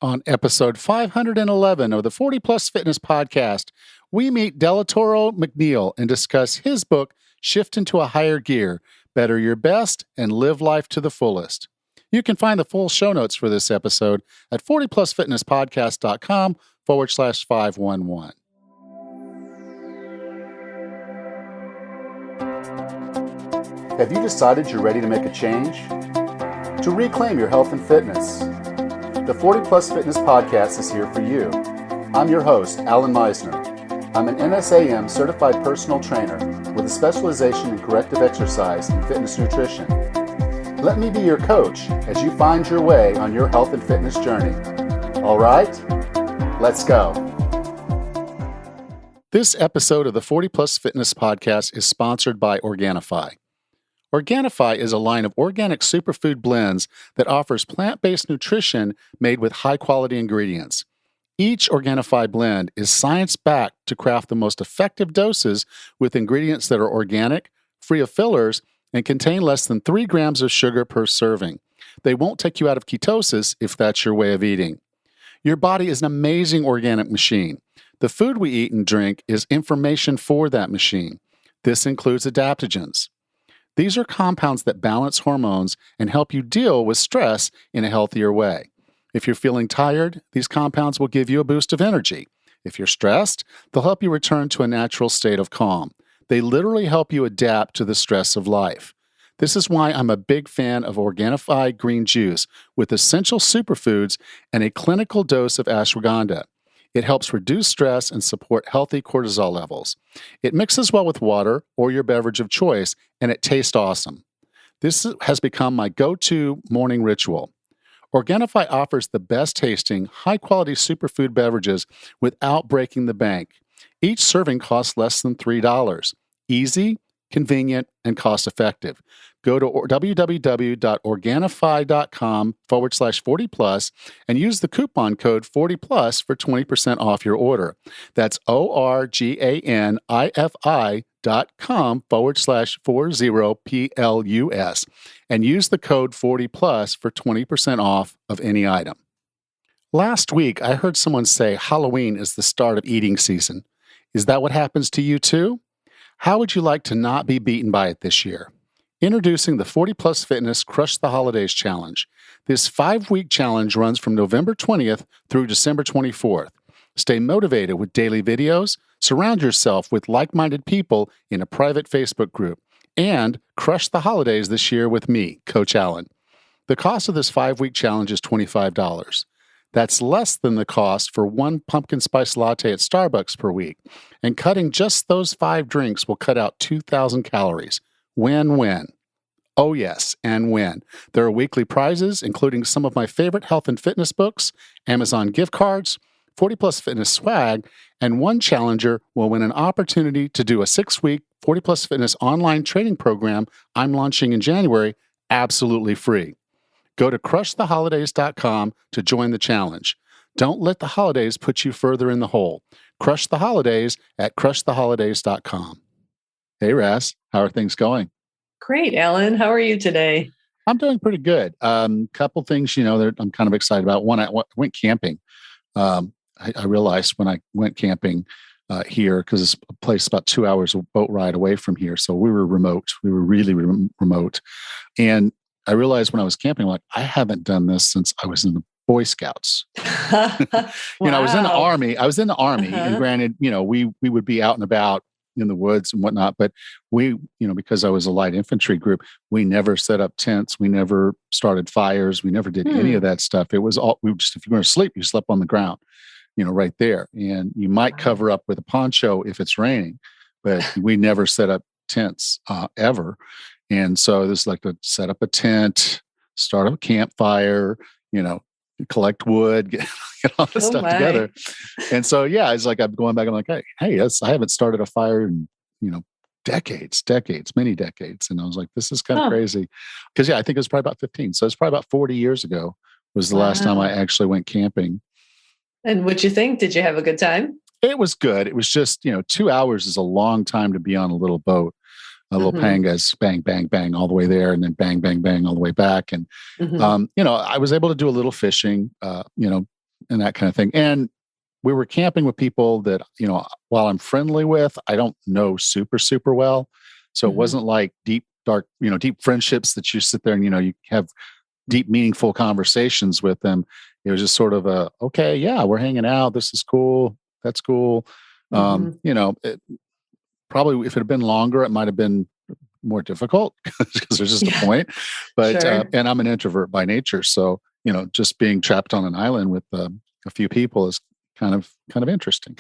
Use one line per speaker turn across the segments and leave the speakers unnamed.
On episode 511 of the 40 Plus Fitness Podcast, we meet Delatorro McNeal and discuss his book, Shift into a Higher Gear, Better Your Best and Live Life to the Fullest. You can find the full show notes for this episode at 40plusfitnesspodcast.com/511. Have you decided you're ready to make a change? To reclaim your health and fitness? The 40 Plus Fitness Podcast is here for you. I'm your host, Alan Meisner. I'm an NSAM certified personal trainer with a specialization in corrective exercise and fitness nutrition. Let me be your coach as you find your way on your health and fitness journey. All right, let's go. This episode of the 40 Plus Fitness Podcast is sponsored by Organifi. Organifi is a line of organic superfood blends that offers plant-based nutrition made with high-quality ingredients. Each Organifi blend is science-backed to craft the most effective doses with ingredients that are organic, free of fillers, and contain less than 3 grams of sugar per serving. They won't take you out of ketosis if that's your way of eating. Your body is an amazing organic machine. The food we eat and drink is information for that machine. This includes adaptogens. These are compounds that balance hormones and help you deal with stress in a healthier way. If you're feeling tired, these compounds will give you a boost of energy. If you're stressed, they'll help you return to a natural state of calm. They literally help you adapt to the stress of life. This is why I'm a big fan of Organifi green juice with essential superfoods and a clinical dose of ashwagandha. It helps reduce stress and support healthy cortisol levels. It mixes well with water or your beverage of choice, and it tastes awesome. This has become my go-to morning ritual. Organifi offers the best tasting, high-quality superfood beverages without breaking the bank. Each serving costs less than $3. Easy, convenient, and cost-effective. Go to www.organifi.com/40plus and use the coupon code 40plus for 20% off your order. That's organifi.com/40plus and use the code 40plus for 20% off of any item. Last week, I heard someone say Halloween is the start of eating season. Is that what happens to you too? How would you like to not be beaten by it this year? Introducing the 40 Plus Fitness Crush the Holidays Challenge. This 5-week challenge runs from November 20th through December 24th. Stay motivated with daily videos, surround yourself with like-minded people in a private Facebook group, and crush the holidays this year with me, Coach Allen. The cost of this 5-week challenge is $25. That's less than the cost for one pumpkin spice latte at Starbucks per week, and cutting just those 5 drinks will cut out 2,000 calories. Win-win. Oh yes, and win. There are weekly prizes, including some of my favorite health and fitness books, Amazon gift cards, 40 Plus Fitness swag, and one challenger will win an opportunity to do a 6-week 40 Plus Fitness online training program I'm launching in January, absolutely free. Go to crushtheholidays.com to join the challenge. Don't let the holidays put you further in the hole. Crush the holidays at crushtheholidays.com. Hey, Ras, how are things going?
Great, Alan. How are you today?
I'm doing pretty good. Couple things, that I'm kind of excited about. One, I went camping. I realized when I went camping here, because it's a place about 2 hours boat ride away from here, so we were remote. We were really remote. And I realized when I was camping, I haven't done this since I was in the Boy Scouts.
Wow.
I was in the Army. And granted, we would be out and about in the woods and whatnot, but we, because I was a light infantry group, we never set up tents. We never started fires. We never did any of that stuff. It was all, if you're going to sleep, you slept on the ground, right there. And you might cover up with a poncho if it's raining, but we never set up tents ever. And so this is to set up a tent, start a campfire, collect wood, get all this stuff together. And so, it's I'm going back, I'm like, hey, I haven't started a fire in, decades, many decades. And I was like, this is kind of crazy. Because, I think it was probably about 15. So it's probably about 40 years ago was the last time I actually went camping.
And what'd you think? Did you have a good time?
It was good. It was just, 2 hours is a long time to be on a little boat. A little pangas, bang, bang, bang, all the way there, and then bang, bang, bang, all the way back. And, I was able to do a little fishing, and that kind of thing. And we were camping with people that, while I'm friendly with, I don't know super, super well. So it
Mhm.
wasn't like deep, dark, deep friendships that you sit there and, you have deep, meaningful conversations with them. It was just sort of okay, yeah, we're hanging out. This is cool. That's cool.
Mhm.
Probably if it had been longer, it might have been more difficult because there's just a
Yeah,
point. But
sure.
and I'm an introvert by nature, so just being trapped on an island with a few people is kind of interesting.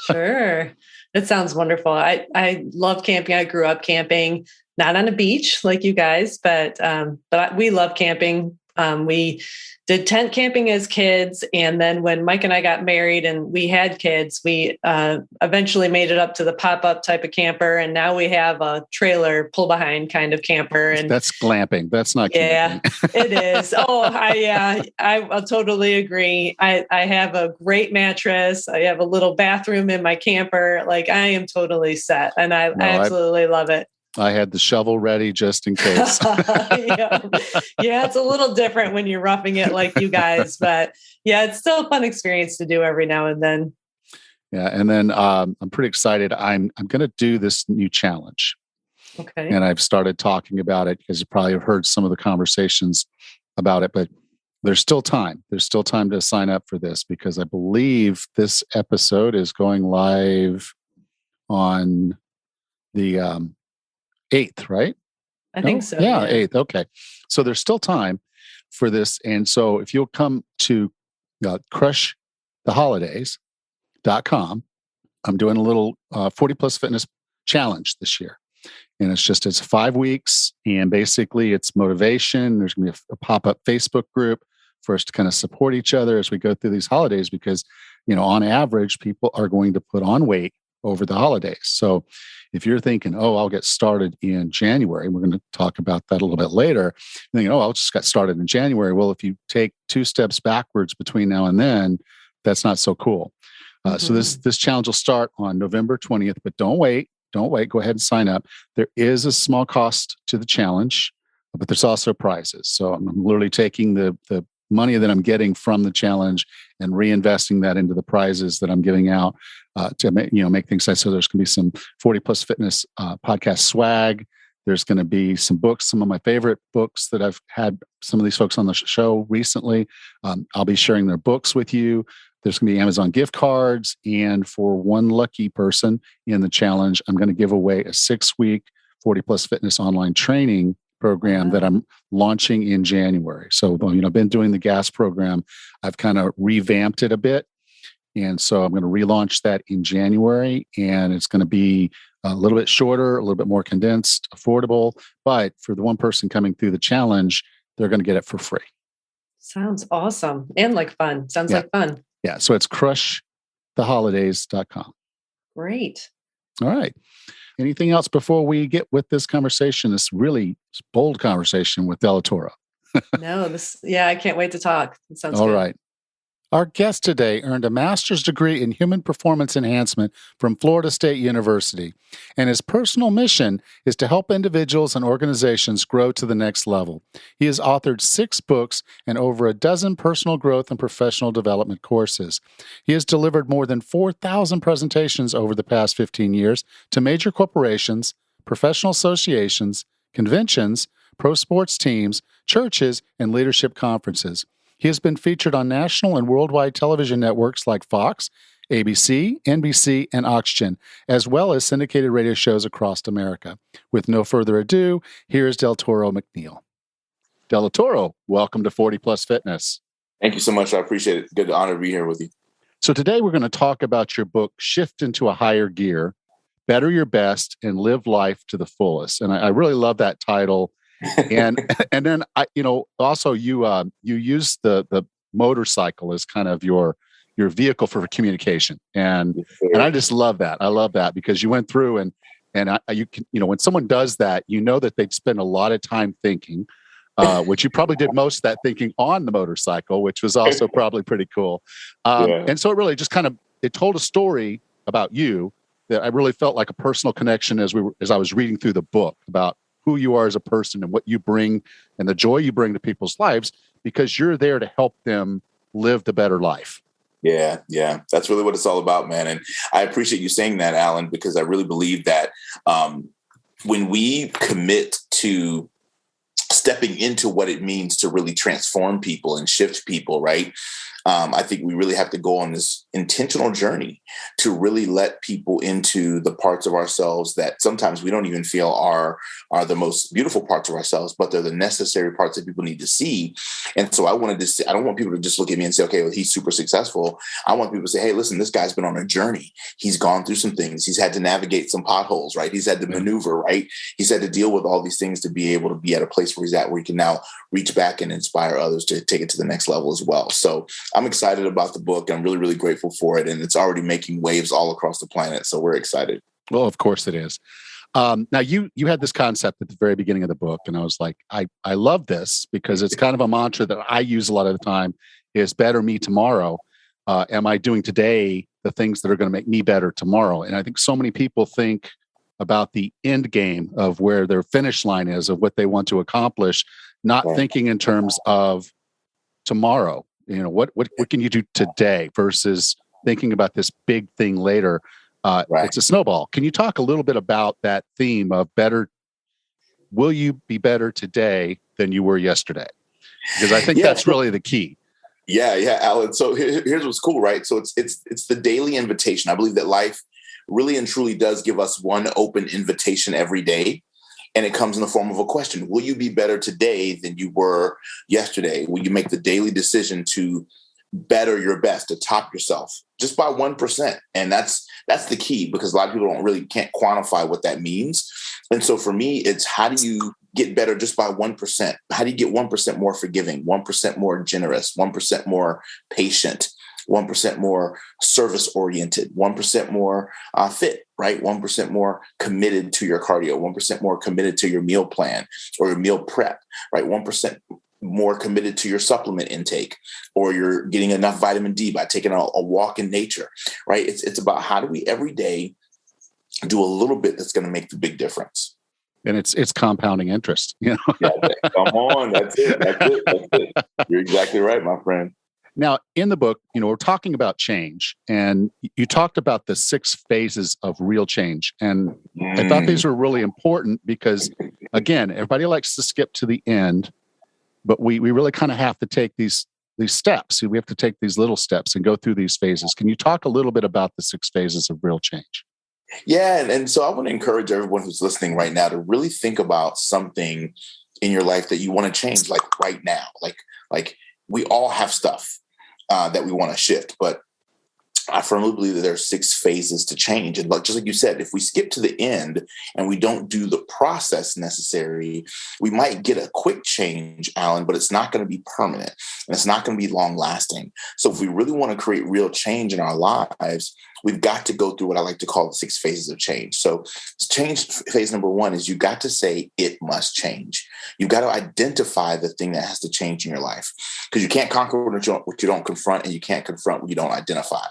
Sure. It sounds wonderful. I love camping. I grew up camping, not on a beach like you guys, but we love camping. We did tent camping as kids, and then when Mike and I got married and we had kids, we eventually made it up to the pop up type of camper, and now we have a trailer pull behind kind of camper. And
That's glamping. That's not
yeah,
camping.
it is. Oh, I totally agree. I have a great mattress. I have a little bathroom in my camper. Like I am totally set, and I
No,
absolutely love it.
I had the shovel ready just in case.
Yeah. Yeah, it's a little different when you're roughing it like you guys, but yeah, it's still a fun experience to do every now and then.
Yeah, and then I'm pretty excited. I'm going to do this new challenge,
Okay.
and I've started talking about it because you probably have heard some of the conversations about it. But there's still time. There's still time to sign up for this because I believe this episode is going live on the 8th, right?
I think
No,
so.
yeah,
Yeah.
8th. Okay, so there's still time for this, and so if you'll come to crushtheholidays.com, I'm doing a little 40 plus fitness challenge this year. And it's 5 weeks. And basically, it's motivation. There's going to be a pop up Facebook group for us to kind of support each other as we go through these holidays because, on average, people are going to put on weight over the holidays. So if you're thinking, oh, I'll get started in January, we're going to talk about that a little bit later. Thinking, oh, I'll just get started in January. Well, if you take 2 steps backwards between now and then, that's not so cool. So
Mhm.
this challenge will start on November 20th, but don't wait. Don't wait. Go ahead and sign up. There is a small cost to the challenge, but there's also prizes. So I'm literally taking the money that I'm getting from the challenge and reinvesting that into the prizes that I'm giving out to make things nice. So there's going to be some 40 plus fitness podcast swag. There's going to be some books, some of my favorite books that I've had some of these folks on the show recently. I'll be sharing their books with you. There's going to be Amazon gift cards. And for one lucky person in the challenge, I'm going to give away a 6-week 40 plus fitness online training program that
Wow.
I'm launching in January. So, I've been doing the gas program. I've kind of revamped it a bit. And so I'm going to relaunch that in January. And it's going to be a little bit shorter, a little bit more condensed, affordable. But for the one person coming through the challenge, they're going to get it for free.
Sounds awesome and like fun. Sounds
Yeah.
like fun.
Yeah. So it's crushtheholidays.com.
Great.
All right. Anything else before we get with this conversation, this really bold conversation with Delatorro?
No, I can't wait to talk. It sounds
All
good.
right. Our guest today earned a master's degree in human performance enhancement from Florida State University, and his personal mission is to help individuals and organizations grow to the next level. He has authored 6 books and over a dozen personal growth and professional development courses. He has delivered more than 4,000 presentations over the past 15 years to major corporations, professional associations, conventions, pro sports teams, churches, and leadership conferences. He has been featured on national and worldwide television networks like Fox, ABC, NBC, and Oxygen, as well as syndicated radio shows across America. With no further ado, here's Delatorro McNeal. Delatorro, welcome to 40 Plus Fitness.
Thank you so much. I appreciate it. Good honor to be here with you.
So today we're going to talk about your book, Shift into a Higher Gear, Better Your Best, and Live Life to the Fullest. And I really love that title. And then also you use the motorcycle as kind of your vehicle for communication, and I just love that. I love that because you went through and you can, when someone does that, that they'd spend a lot of time thinking, which you probably did most of that thinking on the motorcycle, which was also probably pretty cool. And so it really just it told a story about you that I really felt like a personal connection as I was reading through the book about who you are as a person and what you bring and the joy you bring to people's lives, because you're there to help them live the better life.
Yeah. That's really what it's all about, man. And I appreciate you saying that, Alan, because I really believe that when we commit to stepping into what it means to really transform people and shift people, right? I think we really have to go on this intentional journey to really let people into the parts of ourselves that sometimes we don't even feel are the most beautiful parts of ourselves, but they're the necessary parts that people need to see. And so I wanted to say, I don't want people to just look at me and say, okay, well, he's super successful. I want people to say, hey, listen, this guy's been on a journey. He's gone through some things. He's had to navigate some potholes, right? He's had to maneuver, right? He's had to deal with all these things to be able to be at a place where he's at, where he can now reach back and inspire others to take it to the next level as well. So I'm excited about the book. I'm really, really grateful for it. And it's already making waves all across the planet. So we're excited.
Well, of course it is. Now you had this concept at the very beginning of the book, and I was like, I love this because it's kind of a mantra that I use a lot of the time is better me tomorrow. Am I doing today the things that are going to make me better tomorrow? And I think so many people think about the end game of where their finish line is, of what they want to accomplish, not thinking in terms of tomorrow. You know, what can you do today versus thinking about this big thing later? It's a snowball. Can you talk a little bit about that theme of better? Will you be better today than you were yesterday? Because I think that's really the key.
Yeah, Alan. So here's what's cool, right? So it's the daily invitation. I believe that life really and truly does give us one open invitation every day. And it comes in the form of a question. Will you be better today than you were yesterday? Will you make the daily decision to better your best, to top yourself just by 1%? And that's the key, because a lot of people can't quantify what that means. And so for me, it's how do you get better just by 1%? How do you get 1% more forgiving, 1% more generous, 1% more patient, 1% more service oriented, 1% more fit, right? 1% more committed to your cardio, 1% more committed to your meal plan or your meal prep, right? 1% more committed to your supplement intake, or you're getting enough vitamin D by taking a walk in nature, right? It's about how do we every day do a little bit that's going to make the big difference.
And it's compounding interest. You know?
Yeah, come on, that's it. You're exactly right, my friend.
Now, in the book, we're talking about change, and you talked about the 6 phases of real change. And I thought these were really important because, again, everybody likes to skip to the end, but we really kind of have to take these steps. We have to take these little steps and go through these phases. Can you talk a little bit about the 6 phases of real change?
Yeah. And so I want to encourage everyone who's listening right now to really think about something in your life that you want to change, like right now. Like we all have stuff that we want to shift, but I firmly believe that there are 6 phases to change. And just like you said, if we skip to the end and we don't do the process necessary, we might get a quick change, Alan, but it's not going to be permanent and it's not going to be long lasting. So if we really want to create real change in our lives, we've got to go through what I like to call the 6 phases of change. So change phase number 1 is you got to say it must change. You've got to identify the thing that has to change in your life, because you can't conquer what you don't confront, and you can't confront what you don't identify.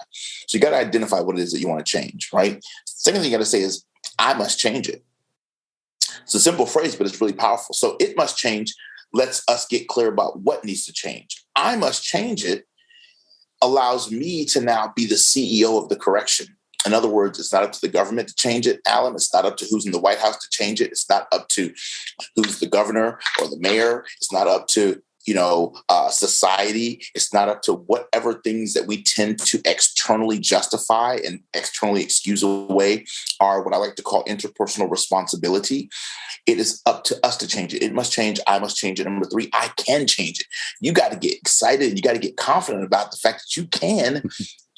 So you got to identify what it is that you want to change, right? Second thing you got to say is, I must change it. It's a simple phrase, but it's really powerful. So it must change lets us get clear about what needs to change. I must change it allows me to now be the CEO of the correction. In other words, it's not up to the government to change it, Alan. It's not up to who's in the White House to change it. It's not up to who's the governor or the mayor. It's not up to society. It's not up to whatever things that we tend to externally justify and externally excuse away are what I like to call interpersonal responsibility. It is up to us to change it. It must change. I must change it. Number 3, I can change it. You got to get excited. You got to get confident about the fact that you can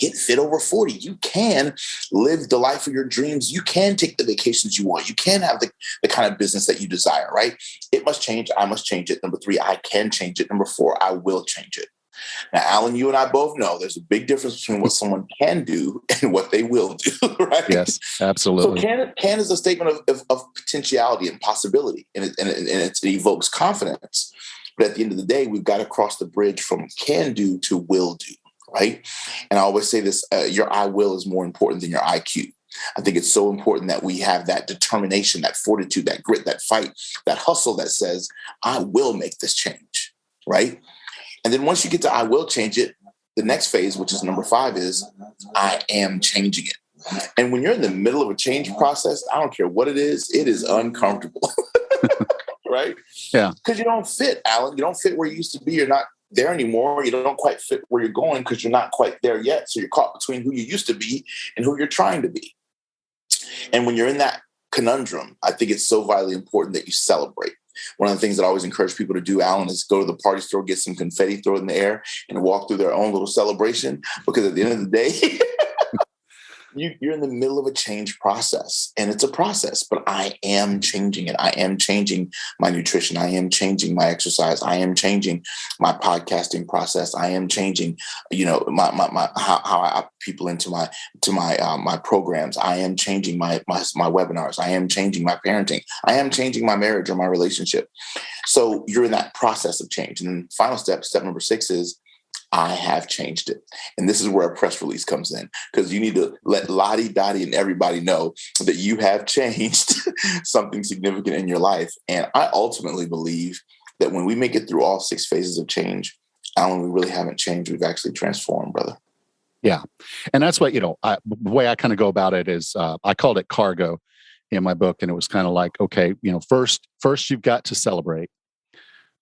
get fit over 40. You can live the life of your dreams. You can take the vacations you want. You can have the kind of business that you desire, right? It must change. I must change it. Number 3, I can change it. Number 4, I will change it. Now, Alan, you and I both know there's a big difference between what someone can do and what they will do, right?
Yes, absolutely.
So can is a statement of potentiality and possibility, and it evokes confidence. But at the end of the day, we've got to cross the bridge from can do to will do, right? And I always say this, your I will is more important than your IQ. I think it's so important that we have that determination, that fortitude, that grit, that fight, that hustle that says, I will make this change, right? And then once you get to I will change it, the next phase, which is number 5, is I am changing it. And when you're in the middle of a change process, I don't care what it is uncomfortable. Right?
Yeah.
Because you don't fit, Alan. You don't fit where you used to be. You're not there anymore. You don't quite fit where you're going because you're not quite there yet. So you're caught between who you used to be and who you're trying to be. And when you're in that conundrum, I think it's so vitally important that you celebrate. One of the things that I always encourage people to do, Alan, is go to the party store, get some confetti, throw it in the air, and walk through their own little celebration. Because at the end of the day, you're in the middle of a change process, and it's a process, but I am changing it. I am changing my nutrition. I am changing my exercise. I am changing my podcasting process. I am changing, my how I opt people into my programs. I am changing my webinars. I am changing my parenting. I am changing my marriage or my relationship. So you're in that process of change. And then final step number 6 is I have changed it. And this is where a press release comes in, because you need to let Lottie, Dottie, and everybody know that you have changed something significant in your life. And I ultimately believe that when we make it through all 6 phases of change, Alan, we really haven't changed. We've actually transformed, brother.
Yeah. And that's what, the way I kind of go about it is I called it cargo in my book. And it was kind of like, okay, first you've got to celebrate.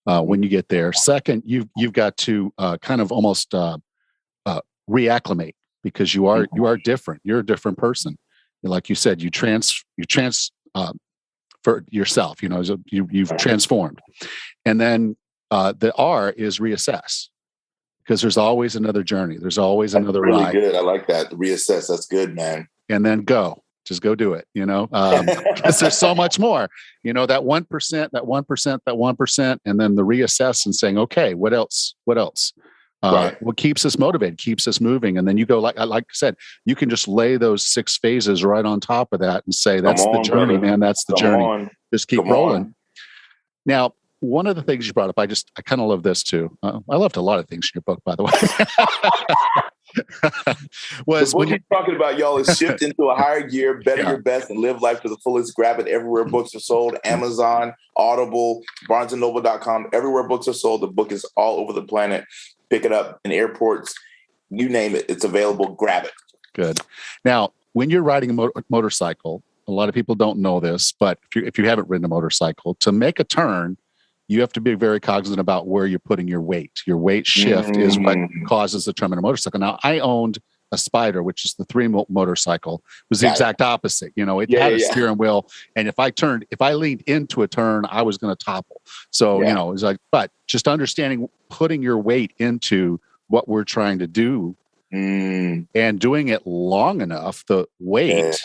When you get there. Second, you've got to kind of almost reacclimate, because you are different. You're a different person. Like you said, you for yourself. You've transformed. And then the R is reassess, because there's always another journey. There's always another
really
ride.
Good. I like that. Reassess. That's good, man.
And then go. Just go do it, because there's so much more, that 1%, that 1%, and then the reassess and saying, okay, what else? Right. What keeps us motivated, keeps us moving. And then you go, like I said, you can just lay those 6 phases right on top of that and say, that's the journey, brother. Man. That's the journey. Just keep rolling. Now, one of the things you brought up, I kind of love this too. I loved a lot of things in your book, by the way.
Was what you're talking about, y'all, is shift into a higher gear, better your best, and live life to the fullest. Grab it everywhere books are sold. Amazon, Audible, BarnesandNoble.com. Everywhere books are sold. The book is all over the planet. Pick it up in airports. You name it. It's available. Grab it.
Good. Now, when you're riding a motorcycle, a lot of people don't know this, but if you haven't ridden a motorcycle, to make a turn, you have to be very cognizant about where you're putting your weight. Your weight shift is what causes the turn in a motorcycle. Now, I owned a Spider, which is the 3 motorcycle. It was the exact opposite. It had a steering wheel, and if I leaned into a turn, I was going to topple. So, it was like, but just understanding, putting your weight into what we're trying to do and doing it long enough, the weight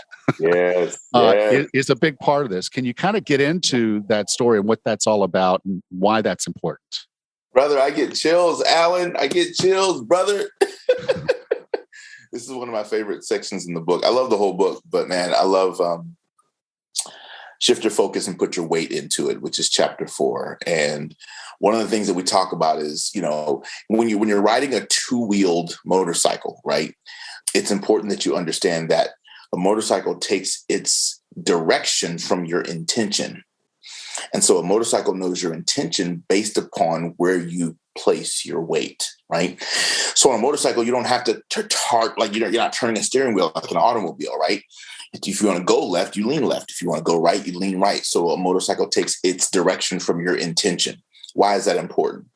is a big part of this. Can you kind of get into that story and what that's all about and why that's important?
Brother, I get chills, Alan. I get chills, brother. This is one of my favorite sections in the book. I love the whole book, but man, I love shift your focus and put your weight into it, which is chapter 4. And one of the things that we talk about is, when you're riding a 2-wheeled motorcycle, right? It's important that you understand that a motorcycle takes its direction from your intention. And so a motorcycle knows your intention based upon where you place your weight, right? So on a motorcycle, you don't have to you're not turning a steering wheel like an automobile, right? If you want to go left, you lean left. If you want to go right, you lean right. So a motorcycle takes its direction from your intention. Why is that important?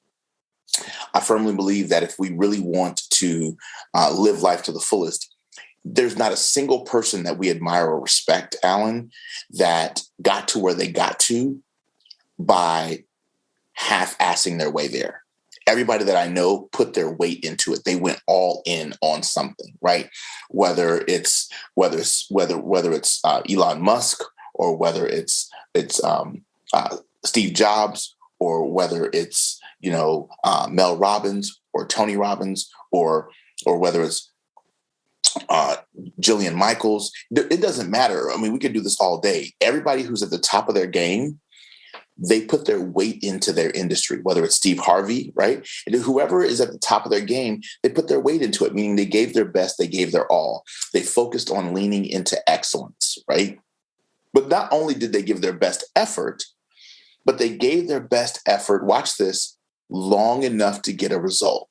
I firmly believe that if we really want to live life to the fullest, there's not a single person that we admire or respect, Alan, that got to where they got to by half-assing their way there. Everybody that I know put their weight into it. They went all in on something, right? Whether it's Elon Musk, or whether it's Steve Jobs, or whether it's Mel Robbins or Tony Robbins, or whether it's Jillian Michaels. It doesn't matter. I mean, we could do this all day. Everybody who's at the top of their game, they put their weight into their industry, whether it's Steve Harvey, right? And whoever is at the top of their game, they put their weight into it, meaning they gave their best, they gave their all. They focused on leaning into excellence, right? But not only did they give their best effort, but they gave their best effort, watch this, long enough to get a result.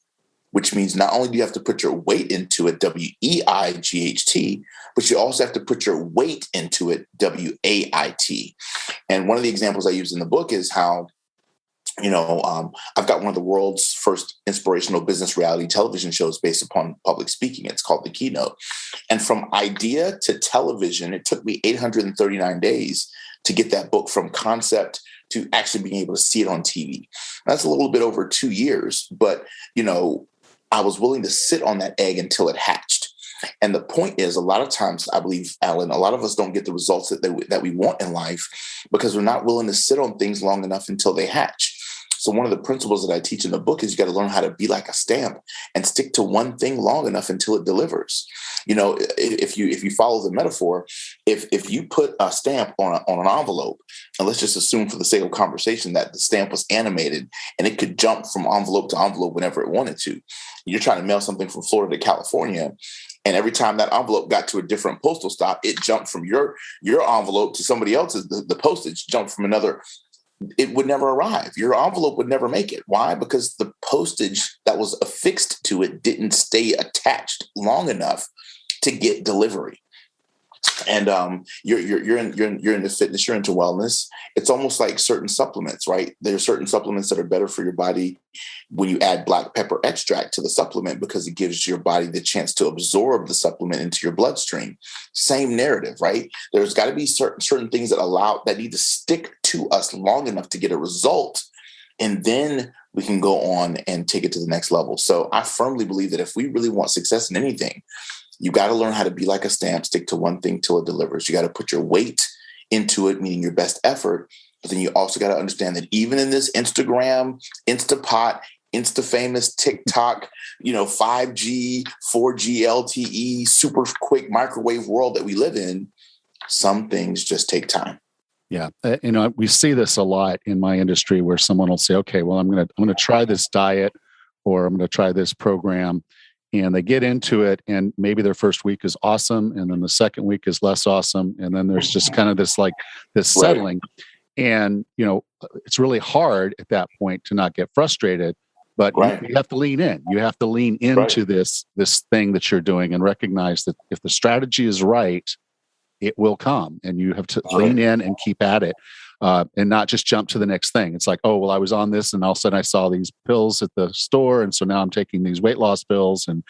which means not only do you have to put your weight into it, WEIGHT, but you also have to put your weight into it, WAIT. And one of the examples I use in the book is how, I've got one of the world's first inspirational business reality television shows based upon public speaking. It's called The Keynote. And from idea to television, it took me 839 days to get that book from concept to actually being able to see it on TV. That's a little bit over 2 years, but, I was willing to sit on that egg until it hatched. And the point is, a lot of times, I believe, Alan, a lot of us don't get the results that we want in life because we're not willing to sit on things long enough until they hatch. So one of the principles that I teach in the book is you got to learn how to be like a stamp and stick to one thing long enough until it delivers. If you follow the metaphor, if you put a stamp on an envelope, and let's just assume for the sake of conversation that the stamp was animated and it could jump from envelope to envelope whenever it wanted to. You're trying to mail something from Florida to California, and every time that envelope got to a different postal stop, it jumped from your envelope to somebody else's. The postage jumped from another. It would never arrive. Your envelope would never make it. Why? Because the postage that was affixed to it didn't stay attached long enough to get delivery. And you're into fitness, you're into wellness. It's almost like certain supplements, right? There are certain supplements that are better for your body when you add black pepper extract to the supplement because it gives your body the chance to absorb the supplement into your bloodstream. Same narrative, right? There's got to be certain things that need to stick to us long enough to get a result, and then we can go on and take it to the next level. So I firmly believe that if we really want success in anything, you got to learn how to be like a stamp, stick to one thing till it delivers. You got to put your weight into it, meaning your best effort. But then you also got to understand that even in this Instagram, Instapot, Insta-famous, TikTok, 5G, 4G, LTE, super quick microwave world that we live in, some things just take time.
Yeah. We see this a lot in my industry where someone will say, okay, well, I'm going to try this diet or I'm going to try this program. And they get into it and maybe their first week is awesome. And then the second week is less awesome. And then there's just kind of this settling. Right. And, it's really hard at that point to not get frustrated, but right. you have to lean in. You have to lean into right. this thing that you're doing and recognize that if the strategy is right, it will come, and you have to lean in and keep at it, and not just jump to the next thing. It's like, oh, well, I was on this, and all of a sudden I saw these pills at the store, and so now I'm taking these weight loss pills, and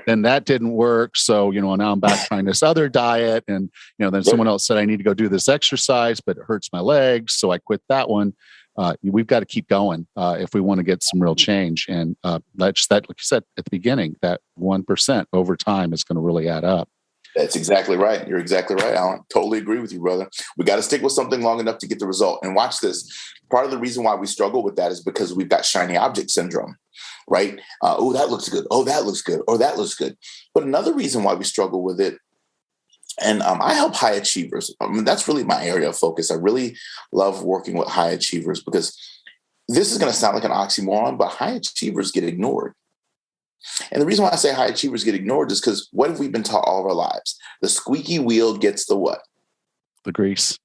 then that didn't work. So now I'm back trying this other diet, and then someone else said I need to go do this exercise, but it hurts my legs, so I quit that one. We've got to keep going if we want to get some real change, and that's that. Like you said at the beginning, that 1% over time is going to really add up.
That's exactly right. You're exactly right, Alan. Totally agree with you, brother. We got to stick with something long enough to get the result. And watch this. Part of the reason why we struggle with that is because we've got shiny object syndrome, right? Oh, that looks good. Oh, that looks good. Or that looks good. But another reason why we struggle with it, and I help high achievers. That's really my area of focus. I really love working with high achievers because this is going to sound like an oxymoron, but high achievers get ignored. And the reason why I say high achievers get ignored is because what have we been taught all of our lives? The squeaky wheel gets the what?
The grease.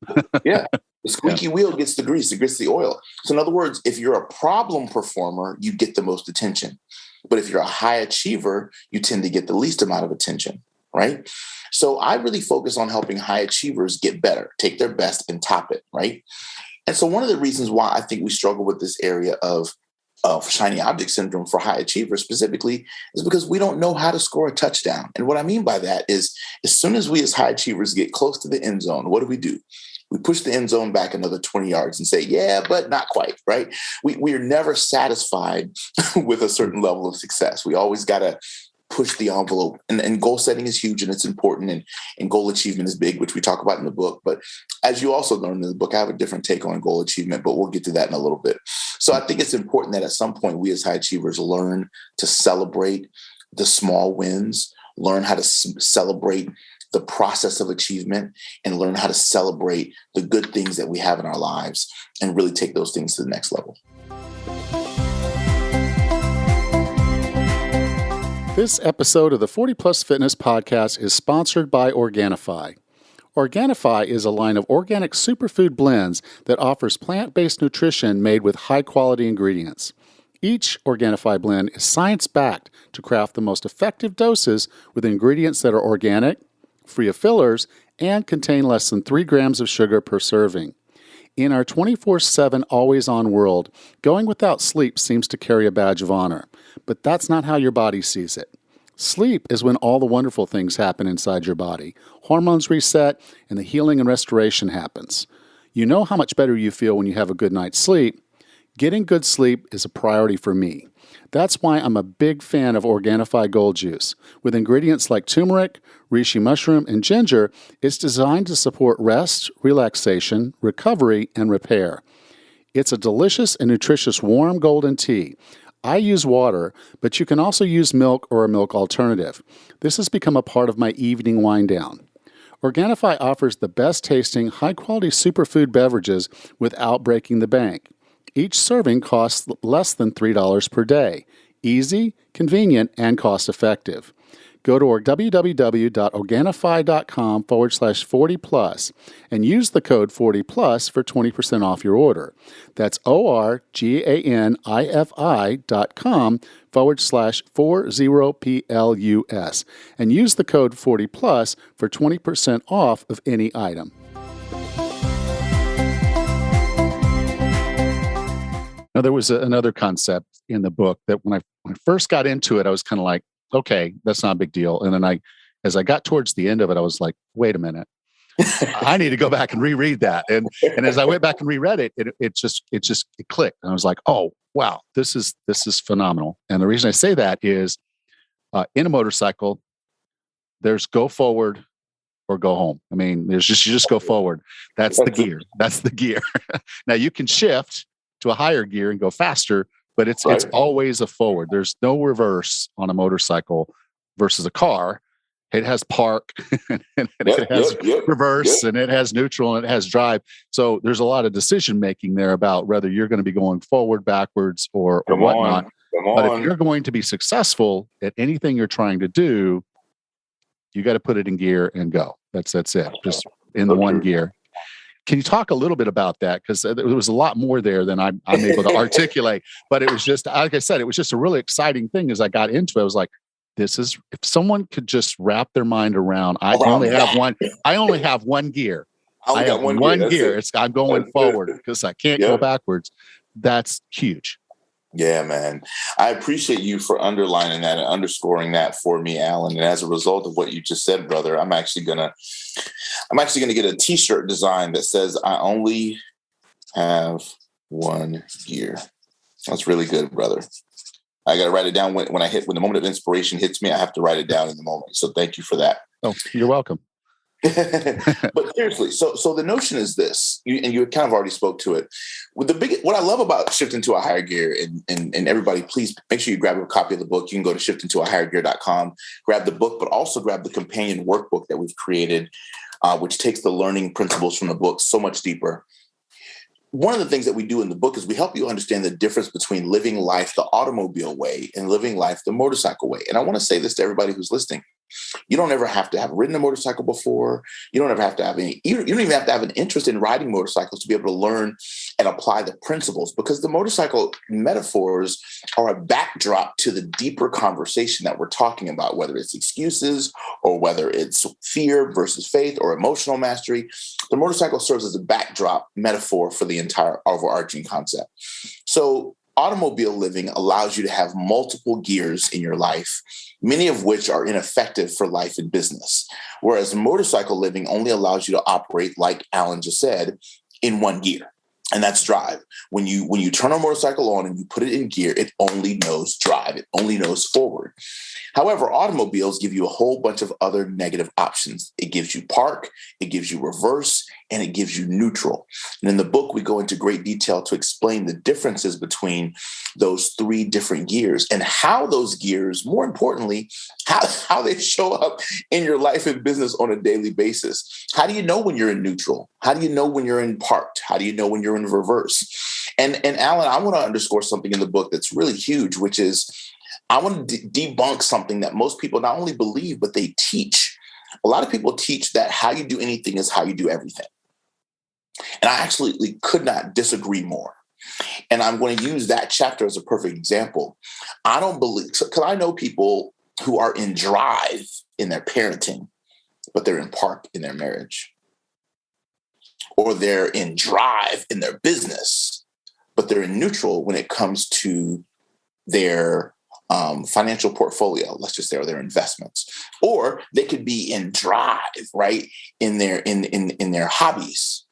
Yeah. The squeaky wheel gets the grease. It gets the oil. So in other words, if you're a problem performer, you get the most attention. But if you're a high achiever, you tend to get the least amount of attention, right? So I really focus on helping high achievers get better, take their best and top it, right? And so one of the reasons why I think we struggle with this area of shiny object syndrome for high achievers specifically is because we don't know how to score a touchdown. And what I mean by that is as soon as we as high achievers get close to the end zone, what do? We push the end zone back another 20 yards and say, yeah, but not quite, right? We are never satisfied with a certain level of success. We always got to push the envelope. And goal setting is huge and it's important. And goal achievement is big, which we talk about in the book. But as you also learn in the book, I have a different take on goal achievement, but we'll get to that in a little bit. So I think it's important that at some point we as high achievers learn to celebrate the small wins, learn how to celebrate the process of achievement, and learn how to celebrate the good things that we have in our lives and really take those things to the next level.
This episode of the 40 Plus Fitness Podcast is sponsored by Organifi. Organifi is a line of organic superfood blends that offers plant-based nutrition made with high-quality ingredients. Each Organifi blend is science-backed to craft the most effective doses with ingredients that are organic, free of fillers, and contain less than 3 grams of sugar per serving. In our 24/7 always-on world, going without sleep seems to carry a badge of honor, but that's not how your body sees it. Sleep is when all the wonderful things happen inside your body. Hormones reset, and the healing and restoration happens. You know how much better you feel when you have a good night's sleep. Getting good sleep is a priority for me. That's why I'm a big fan of Organifi Gold Juice. With ingredients like turmeric, reishi mushroom, and ginger, it's designed to support rest, relaxation, recovery, and repair. It's a delicious and nutritious warm golden tea. I use water, but you can also use milk or a milk alternative. This has become a part of my evening wind down. Organifi offers the best tasting, high-quality superfood beverages without breaking the bank. Each serving costs less than $3 per day. Easy, convenient, and cost-effective. Go to www.organifi.com/40plus and use the code 40plus for 20% off your order. That's ORGANIFI.com/40PLUS and use the code 40plus for 20% off of any item. Now, there was another concept in the book that when I first got into it, I was kind of like, okay, that's not a big deal. And then as I got towards the end of it, I was like, wait a minute, I need to go back and reread that. And as I went back and reread it, it clicked. And I was like, oh, wow, this is phenomenal. And the reason I say that is in a motorcycle, there's go forward or go home. I mean, you just go forward. That's the gear. That's the gear. Now you can shift to a higher gear and go faster, but it's always a forward. There's no reverse on a motorcycle versus a car. It has park and it has reverse and it has neutral and it has drive. So there's a lot of decision making there about whether you're going to be going forward, backwards, or whatnot. But if you're going to be successful at anything you're trying to do, you got to put it in gear and go. That's it. Just in the one gear. Can you talk a little bit about that? Because there was a lot more there than I'm able to articulate. But it was just, like I said, it was just a really exciting thing as I got into it. I was like, if someone could just wrap their mind around, I only have one gear. I have one gear. I'm going forward because I can't go backwards. That's huge.
Yeah, man. I appreciate you for underlining that and underscoring that for me, Alan. And as a result of what you just said, brother, I'm actually gonna get a t-shirt design that says I only have one gear. That's really good, brother. I got to write it down when the moment of inspiration hits me. I have to write it down in the moment. So thank you for that.
Oh, you're welcome.
But seriously, so the notion is this, and you kind of already spoke to it. What I love about shifting to a higher gear, and everybody, please make sure you grab a copy of the book. You can go to shiftingtoahighergear.com, grab the book, but also grab the companion workbook that we've created, which takes the learning principles from the book so much deeper. One of the things that we do in the book is we help you understand the difference between living life the automobile way and living life the motorcycle way. And I want to say this to everybody who's listening. You don't ever have to have ridden a motorcycle before. You don't ever have to have you don't even have to have an interest in riding motorcycles to be able to learn and apply the principles, because the motorcycle metaphors are a backdrop to the deeper conversation that we're talking about, whether it's excuses or whether it's fear versus faith or emotional mastery. The motorcycle serves as a backdrop metaphor for the entire overarching concept. So automobile living allows you to have multiple gears in your life, many of which are ineffective for life and business. Whereas motorcycle living only allows you to operate, like Alan just said, in one gear. And that's drive. When you turn a motorcycle on and you put it in gear, it only knows drive. It only knows forward. However, automobiles give you a whole bunch of other negative options. It gives you park, it gives you reverse, and it gives you neutral. And in the book, we go into great detail to explain the differences between those three different gears and how those gears, more importantly, how they show up in your life and business on a daily basis. How do you know when you're in neutral? How do you know when you're in parked? How do you know when you're in reverse? And Alan, I want to underscore something in the book that's really huge, which is I want to debunk something that most people not only believe, but they teach. A lot of people teach that how you do anything is how you do everything. And I actually could not disagree more. And I'm going to use that chapter as a perfect example. I don't believe, because I know people who are in drive in their parenting, but they're in park in their marriage. Or they're in drive in their business, but they're in neutral when it comes to their financial portfolio, let's just say, or their investments. Or they could be in drive, right, in their hobbies,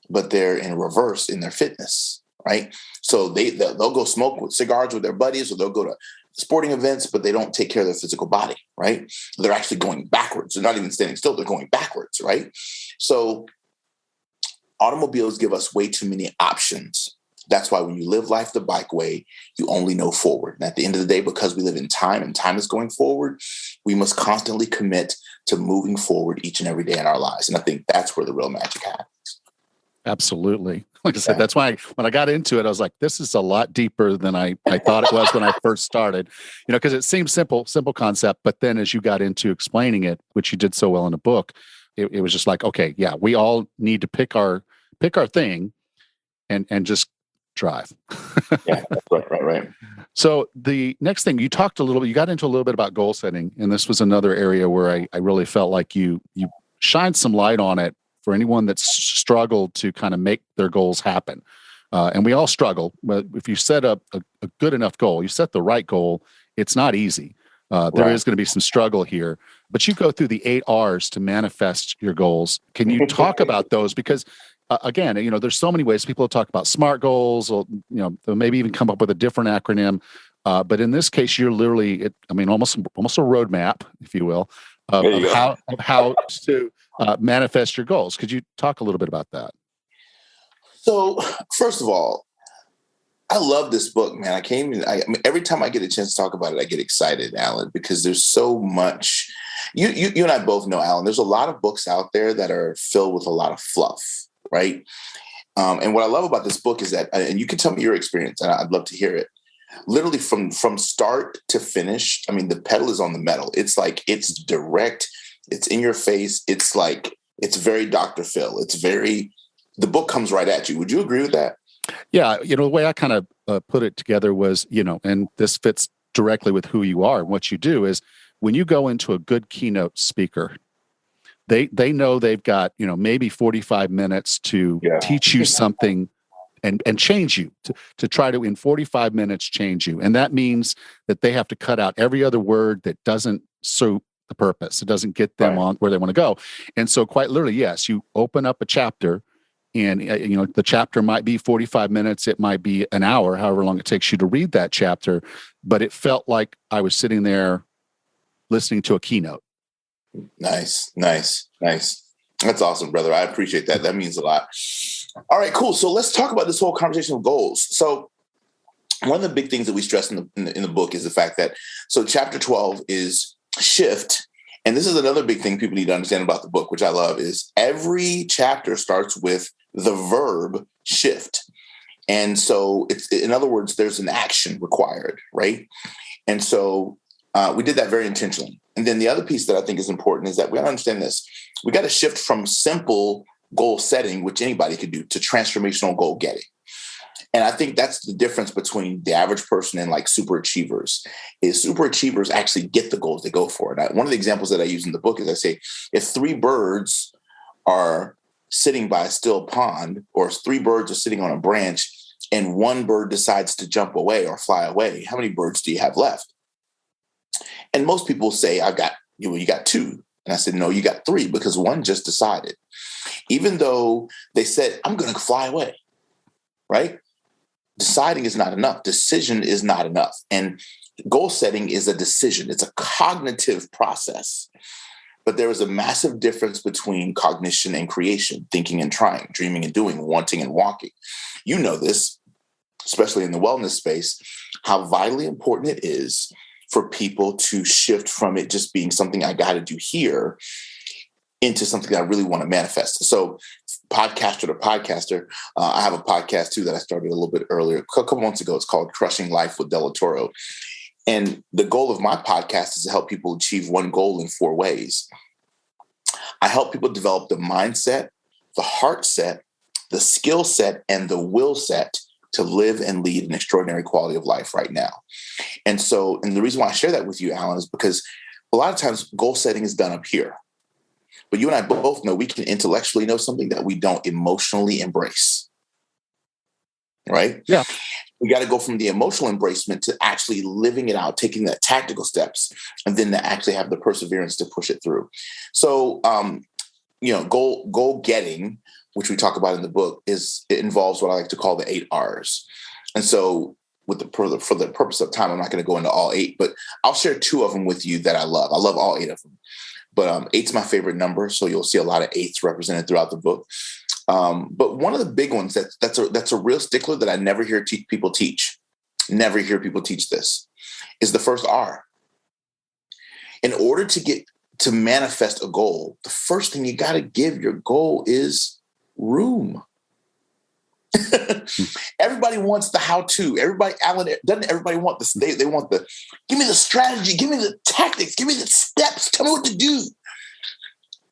but they're in reverse in their fitness, right? So they'll go smoke with cigars with their buddies, or they'll go to sporting events, but they don't take care of their physical body, right? They're actually going backwards. They're not even standing still. They're going backwards, right? So automobiles give us way too many options. That's why when you live life the bike way, you only know forward. And at the end of the day, because we live in time and time is going forward, we must constantly commit to moving forward each and every day in our lives. And I think that's where the real magic happens.
Absolutely. Like I said, that's why when I got into it, I was like, this is a lot deeper than I thought it was when I first started, because it seems simple concept. But then as you got into explaining it, which you did so well in the book, it was just like, okay, yeah, we all need to pick our thing and just drive.
Yeah, that's right.
So the next thing you got into a little bit about goal setting. And this was another area where I really felt like you shined some light on it for anyone that's struggled to kind of make their goals happen. And we all struggle. But if you set up a good enough goal, you set the right goal, it's not easy. There is going to be some struggle here, but you go through the 8 R's to manifest your goals. Can you talk about those? Because again, there's so many ways people talk about SMART goals, or they'll maybe even come up with a different acronym. But in this case, you're literally, almost a roadmap, if you will, of how to manifest your goals. Could you talk a little bit about that?
So, first of all, I love this book, man. Every time I get a chance to talk about it, I get excited, Alan, because there's so much. You and I both know, Alan, there's a lot of books out there that are filled with a lot of fluff, right? And what I love about this book is that, and you can tell me your experience, and I'd love to hear it. Literally from start to finish, the pedal is on the metal. It's like, it's direct, it's in your face. It's like, it's very Dr. Phil. The book comes right at you. Would you agree with that?
Yeah, the way I kind of put it together was, and this fits directly with who you are. What you do is when you go into a good keynote speaker, they know they've got, maybe 45 minutes to teach you something and change you, to try to, in 45 minutes, change you. And that means that they have to cut out every other word that doesn't suit the purpose. It doesn't get them on where they want to go. And so quite literally, yes, you open up a chapter. And, the chapter might be 45 minutes. It might be an hour, however long it takes you to read that chapter. But it felt like I was sitting there listening to a keynote.
Nice. That's awesome, brother. I appreciate that. That means a lot. All right, cool. So let's talk about this whole conversation of goals. So one of the big things that we stress in the book is the fact that, so chapter 12 is shift. And this is another big thing people need to understand about the book, which I love, is every chapter starts with the verb shift. And so it's, in other words, there's an action required, right? And so we did that very intentionally. And then the other piece that I think is important is that we got to understand this. We got to shift from simple goal setting, which anybody could do, to transformational goal getting. And I think that's the difference between the average person and like super achievers. Is super achievers actually get the goals they go for. And one of the examples that I use in the book is I say, if 3 birds are sitting by a still pond, or 3 birds are sitting on a branch, and 1 bird decides to jump away or fly away, how many birds do you have left? And most people say, you got 2. And I said, no, you got 3, because 1 just decided. Even though they said, I'm going to fly away, right? Deciding is not enough. Decision is not enough. And goal setting is a decision. It's a cognitive process. But there is a massive difference between cognition and creation, thinking and trying, dreaming and doing, wanting and walking. You know this, especially in the wellness space, how vitally important it is for people to shift from it just being something I got to do here into something that I really want to manifest. So podcaster to podcaster, I have a podcast too that I started a little bit earlier, a couple months ago. It's called Crushing Life with Delatorro. And the goal of my podcast is to help people achieve one goal in 4 ways. I help people develop the mindset, the heart set, the skill set, and the will set to live and lead an extraordinary quality of life right now. And the reason why I share that with you, Alan, is because a lot of times goal setting is done up here. But you and I both know we can intellectually know something that we don't emotionally embrace. Right?
Yeah.
We got to go from the emotional embracement to actually living it out, taking the tactical steps, and then to actually have the perseverance to push it through. So, goal getting, which we talk about in the book, it involves what I like to call the 8 R's. And so for the purpose of time, I'm not going to go into all 8, but I'll share 2 of them with you that I love. I love all 8 of them. But 8's my favorite number, so you'll see a lot of 8s represented throughout the book. But one of the big ones that's a real stickler that I never hear people teach, never hear people teach this, is the first R. In order to manifest a goal, the first thing you got to give your goal is room. Everybody wants the how-to. Doesn't everybody want this? They want give me the strategy, give me the tactics, give me the steps, tell me what to do.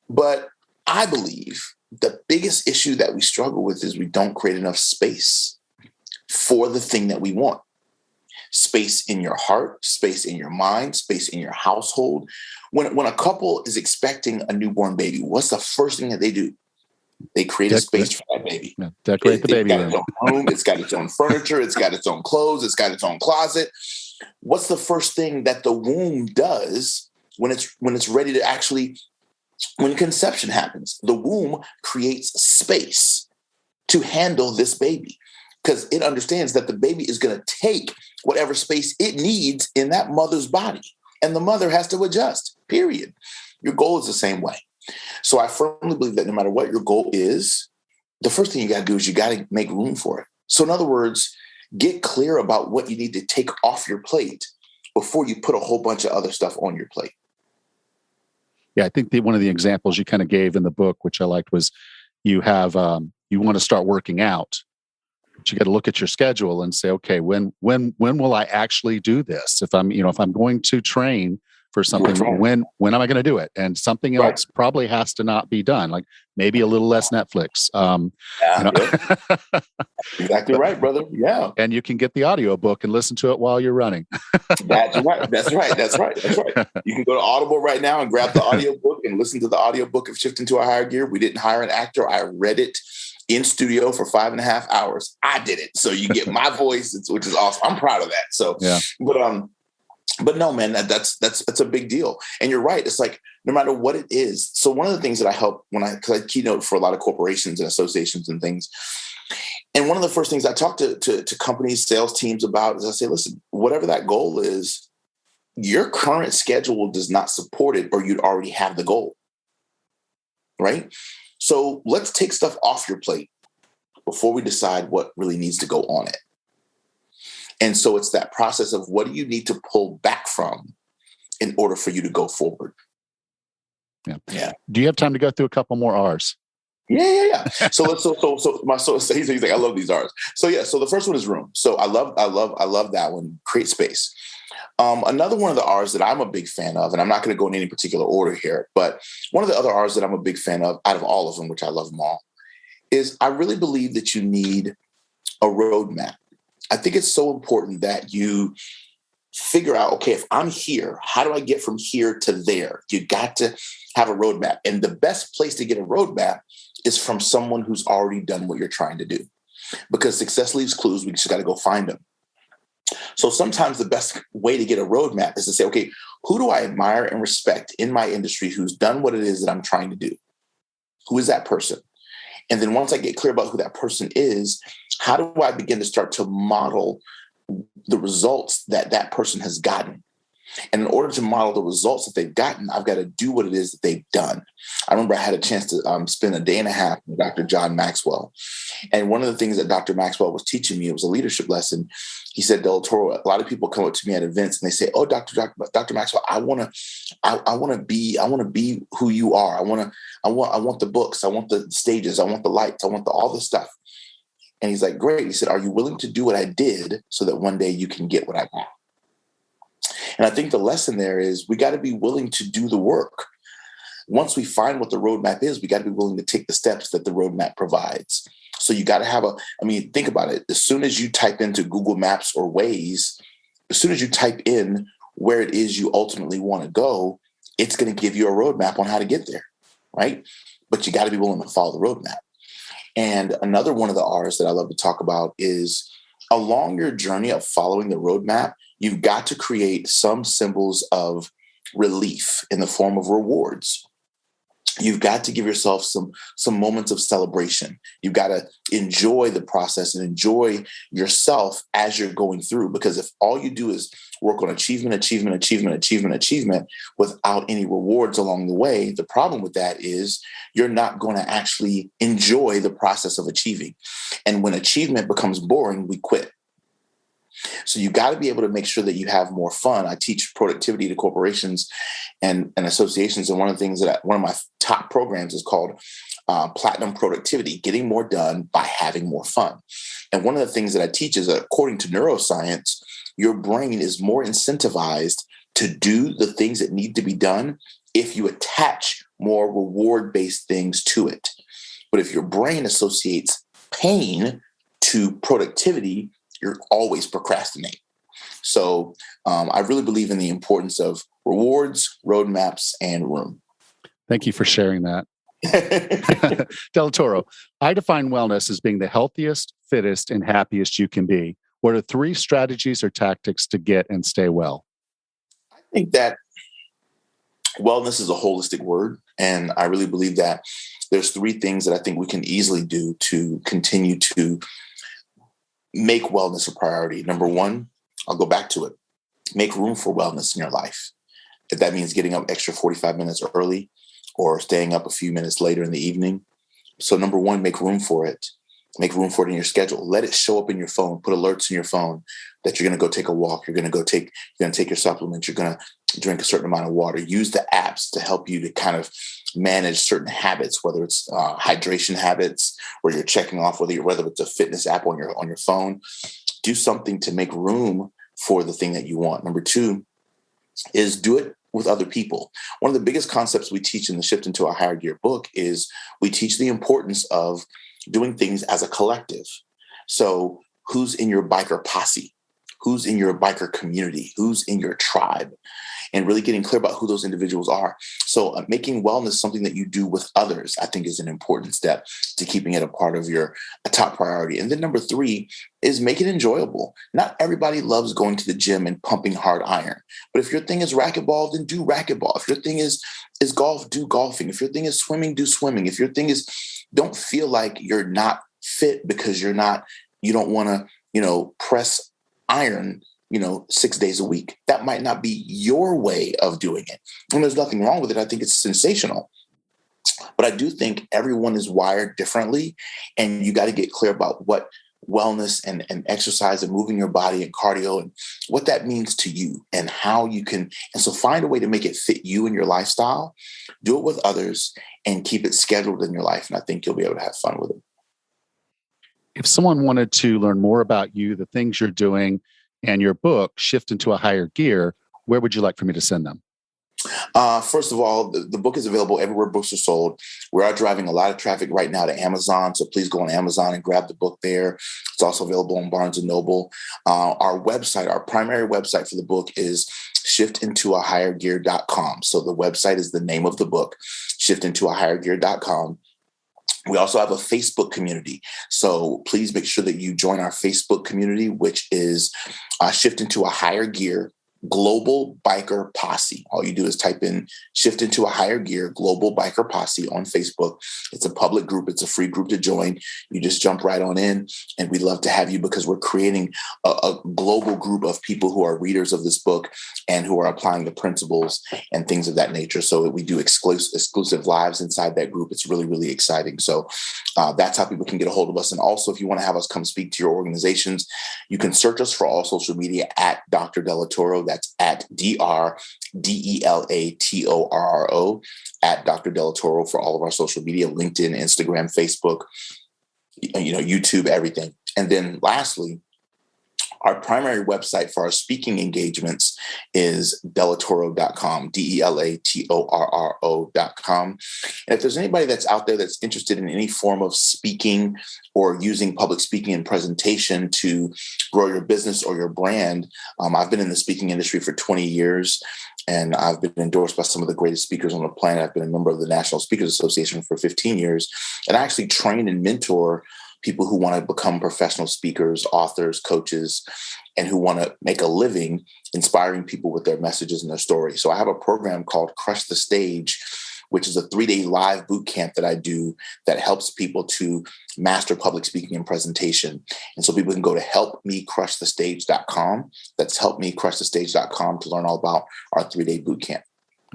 But I believe the biggest issue that we struggle with is we don't create enough space for the thing that we want. Space in your heart, space in your mind, space in your household. When a couple is expecting a newborn baby, what's the first thing that they do? They create a space for that baby.
Yeah, decorate the baby room.
It's got its own room. It's got its own furniture. It's got its own clothes. It's got its own closet. What's the first thing that the womb does when it's ready to actually, when conception happens? The womb creates space to handle this baby because it understands that the baby is going to take whatever space it needs in that mother's body, and the mother has to adjust, period. Your goal is the same way. So I firmly believe that no matter what your goal is, the first thing you got to do is you got to make room for it. So in other words, get clear about what you need to take off your plate before you put a whole bunch of other stuff on your plate.
Yeah, I think one of the examples you kind of gave in the book, which I liked, was you want to start working out, but you got to look at your schedule and say, okay, when will I actually do this? If I'm going to train for something, when am I going to do it? And something else probably has to not be done, like maybe a little less Netflix.
Exactly right, brother. Yeah.
And you can get the audio book and listen to it while you're running.
That's right. You can go to Audible right now and grab the audio book and listen to the audio book of Shifting to a Higher Gear. We didn't hire an actor. I read it in studio for 5.5 hours. I did it. So you get my voice, which is awesome. I'm proud of that. So, yeah. But no, man, that's a big deal. And you're right. It's like, no matter what it is. So one of the things that I help because I keynote for a lot of corporations and associations and things. And one of the first things I talk to companies, sales teams about is I say, listen, whatever that goal is, your current schedule does not support it, or you'd already have the goal. Right? So let's take stuff off your plate before we decide what really needs to go on it. And so it's that process of what do you need to pull back from in order for you to go forward?
Yeah. Do you have time to go through a couple more R's?
Yeah. So he's like, I love these R's. So the first one is room. So I love that one. Create space. Another one of the R's that I'm a big fan of, and I'm not going to go in any particular order here, but one of the other R's that I'm a big fan of out of all of them, which I love them all, is I really believe that you need a roadmap. I think it's so important that you figure out, okay, if I'm here, how do I get from here to there? You got to have a roadmap. And the best place to get a roadmap is from someone who's already done what you're trying to do. Because success leaves clues. We just got to go find them. So sometimes the best way to get a roadmap is to say, okay, who do I admire and respect in my industry who's done what it is that I'm trying to do? Who is that person? And then once I get clear about who that person is, how do I begin to start to model the results that that person has gotten? And in order to model the results that they've gotten, I've got to do what it is that they've done. I remember I had a chance to spend a day and a half with Dr. John Maxwell. And one of the things that Dr. Maxwell was teaching me, it was a leadership lesson. He said, Delatorro, a lot of people come up to me at events and they say, oh, Dr. Maxwell, I want to be who you are. I want the books. I want the stages. I want the lights. I want all this stuff. And he's like, great. He said, are you willing to do what I did so that one day you can get what I want? And I think the lesson there is we got to be willing to do the work. Once we find what the roadmap is, we got to be willing to take the steps that the roadmap provides. So you got to have think about it. As soon as you type into Google Maps or Waze, as soon as you type in where it is you ultimately want to go, it's going to give you a roadmap on how to get there, right? But you got to be willing to follow the roadmap. And another one of the R's that I love to talk about is along your journey of following the roadmap, you've got to create some symbols of relief in the form of rewards. You've got to give yourself some moments of celebration. You've got to enjoy the process and enjoy yourself as you're going through. Because if all you do is work on achievement without any rewards along the way, the problem with that is you're not going to actually enjoy the process of achieving. And when achievement becomes boring, we quit. So you got to be able to make sure that you have more fun. I teach productivity to corporations and associations. And one of the things one of my top programs is called Platinum Productivity, getting more done by having more fun. And one of the things that I teach is that according to neuroscience, your brain is more incentivized to do the things that need to be done if you attach more reward-based things to it. But if your brain associates pain to productivity, you're always procrastinating. So I really believe in the importance of rewards, roadmaps, and room.
Thank you for sharing that. Delatorro, I define wellness as being the healthiest, fittest, and happiest you can be. What are 3 strategies or tactics to get and stay well?
I think that wellness is a holistic word. And I really believe that there's 3 things that I think we can easily do to continue to make wellness a priority. Number 1, I'll go back to it. Make room for wellness in your life. If that means getting up extra 45 minutes early or staying up a few minutes later in the evening. So number 1, make room for it. Make room for it in your schedule. Let it show up in your phone. Put alerts in your phone that you're going to go take a walk. You're going to take your supplements. You're going to drink a certain amount of water. Use the apps to help you to kind of manage certain habits, whether it's hydration habits, where you're checking off whether it's a fitness app on your phone. Do something to make room for the thing that you want. Number 2 is do it with other people. One of the biggest concepts we teach in the Shift into a Higher Gear book is we teach the importance of doing things as a collective. So who's in your biker posse? Who's in your biker community? Who's in your tribe? And really getting clear about who those individuals are. So making wellness something that you do with others, I think, is an important step to keeping it a part of your top priority. And then number 3 is make it enjoyable. Not everybody loves going to the gym and pumping hard iron. But if your thing is racquetball, then do racquetball. If your thing is golf, do golfing. If your thing is swimming, do swimming. If your thing is, don't feel like you're not fit because you don't want to, press iron 6 days a week. That might not be your way of doing it. And there's nothing wrong with it. I think it's sensational. But I do think everyone is wired differently. And you got to get clear about what wellness and exercise and moving your body and cardio and what that means to you and how you can. And so find a way to make it fit you and your lifestyle. Do it with others and keep it scheduled in your life. And I think you'll be able to have fun with it.
If someone wanted to learn more about you, the things you're doing, and your book, Shift into a Higher Gear, where would you like for me to send them?
First of all, the book is available everywhere books are sold. We are driving a lot of traffic right now to Amazon, so please go on Amazon and grab the book there. It's also available on Barnes & Noble. Our website, our primary website for the book is shiftintoahighergear.com. So the website is the name of the book, shiftintoahighergear.com. We also have a Facebook community. So please make sure that you join our Facebook community, which is Shift into a Higher Gear Global Biker Posse. All you do is type in Shift into a Higher Gear Global Biker Posse on Facebook. It's a public group. It's a free group to join. You just jump right on in, and we'd love to have you because we're creating a global group of people who are readers of this book and who are applying the principles and things of that nature. So we do exclusive lives inside that group. It's really, really exciting. So that's how people can get a hold of us. And also, if you want to have us come speak to your organizations, you can search us for all social media at Dr. Delatorro. That's at DrDeLatorro at Dr. Delatorro for all of our social media, LinkedIn, Instagram, Facebook, YouTube, everything. And then lastly, Our primary website for our speaking engagements is delatorro.com, delatorro.com. And if there's anybody that's out there that's interested in any form of speaking or using public speaking and presentation to grow your business or your brand, I've been in the speaking industry for 20 years, and I've been endorsed by some of the greatest speakers on the planet. I've been a member of the National Speakers Association for 15 years, and I actually train and mentor people who want to become professional speakers, authors, coaches, and who want to make a living inspiring people with their messages and their stories. So I have a program called Crush the Stage, which is a 3-day live boot camp that I do that helps people to master public speaking and presentation. And so people can go to helpmecrushthestage.com. That's helpmecrushthestage.com to learn all about our 3-day boot camp.